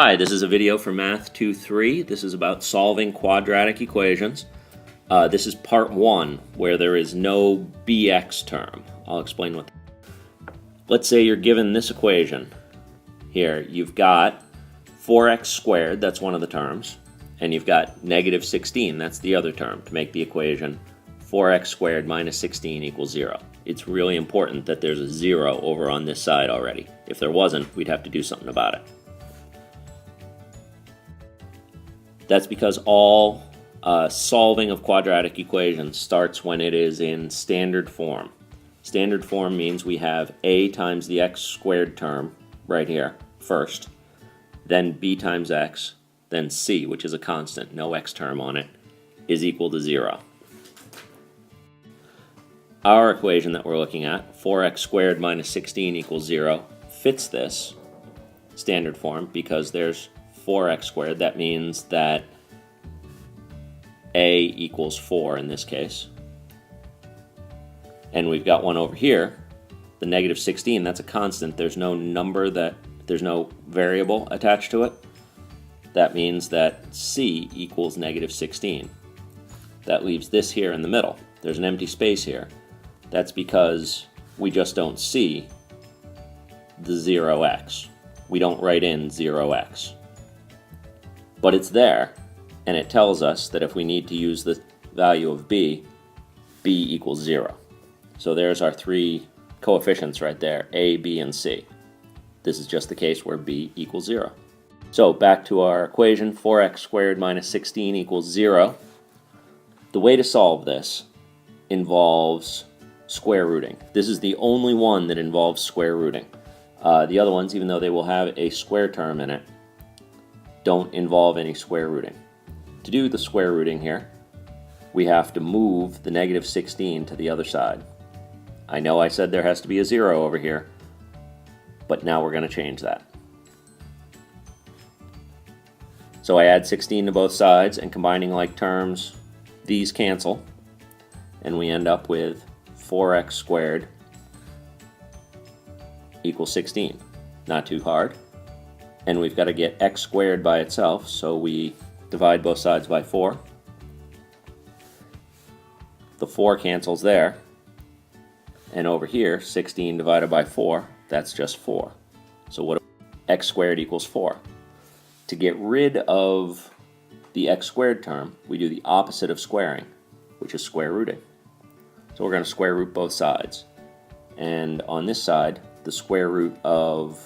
Hi, this is a video for Math 2-3. This is about solving quadratic equations. This is part 1, where there is no bx term. I'll explain what. Let's say you're given this equation. Here, you've got 4x squared, that's one of the terms, and you've got negative 16, that's the other term, to make the equation 4x squared minus 16 equals 0. It's really important that there's a 0 over on this side already. If there wasn't, we'd have to do something about it. That's because all solving of quadratic equations starts when it is in standard form. Standard form means we have a times the x squared term right here first, then b times x, then c, which is a constant, no x term on it, is equal to 0. Our equation that we're looking at, 4x squared minus 16 equals 0, fits this standard form because there's 4x squared. That means that a equals 4 in this case. And we've got one over here, the negative 16, that's a constant. There's no there's no variable attached to it. That means that c equals negative 16. That leaves this here in the middle. There's an empty space here. That's because we just don't see the 0x. We don't write in 0x. But it's there, and it tells us that if we need to use the value of b equals 0. So there's our three coefficients right there, a, b, and c. This is just the case where b equals 0. So back to our equation, 4x squared minus 16 equals 0. The way to solve this involves square rooting. This is the only one that involves square rooting. The other ones, even though they will have a square term in it, don't involve any square rooting. To do the square rooting here, we have to move the negative 16 to the other side. I know I said there has to be a 0 over here, but now we're going to change that. So I add 16 to both sides, and combining like terms, these cancel, and we end up with 4x squared equals 16. Not too hard. And we've got to get x squared by itself, so we divide both sides by 4. The 4 cancels there. And over here, 16 divided by 4, that's just 4. So what? X squared equals 4. To get rid of the x squared term, we do the opposite of squaring, which is square rooting. So we're going to square root both sides. And on this side, the square root of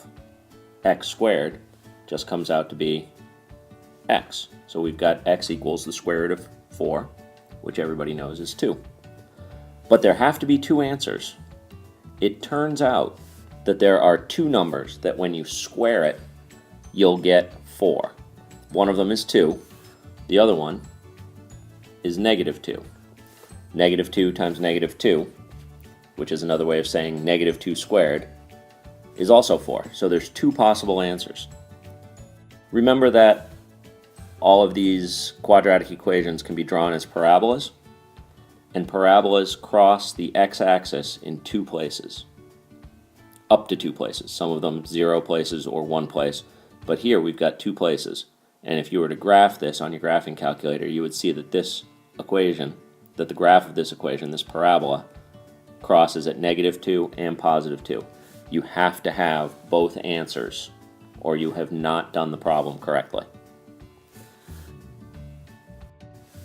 x squared just comes out to be x. So we've got x equals the square root of 4, which everybody knows is 2. But there have to be two answers. It turns out that there are two numbers that when you square it, you'll get 4. One of them is 2. The other one is negative 2. Negative 2 times negative 2, which is another way of saying negative 2 squared, is also 4. So there's two possible answers. Remember that all of these quadratic equations can be drawn as parabolas, and parabolas cross the x-axis in 2 places, up to 2 places. Some of them 0 places or 1 place, but here we've got 2 places. And if you were to graph this on your graphing calculator, you would see that this equation, that the graph of this equation, this parabola, crosses at negative 2 and positive 2. You have to have both answers, or you have not done the problem correctly.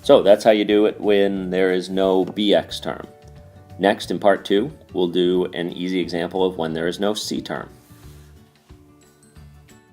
So that's how you do it when there is no bx term. Next, in part 2, we'll do an easy example of when there is no c term.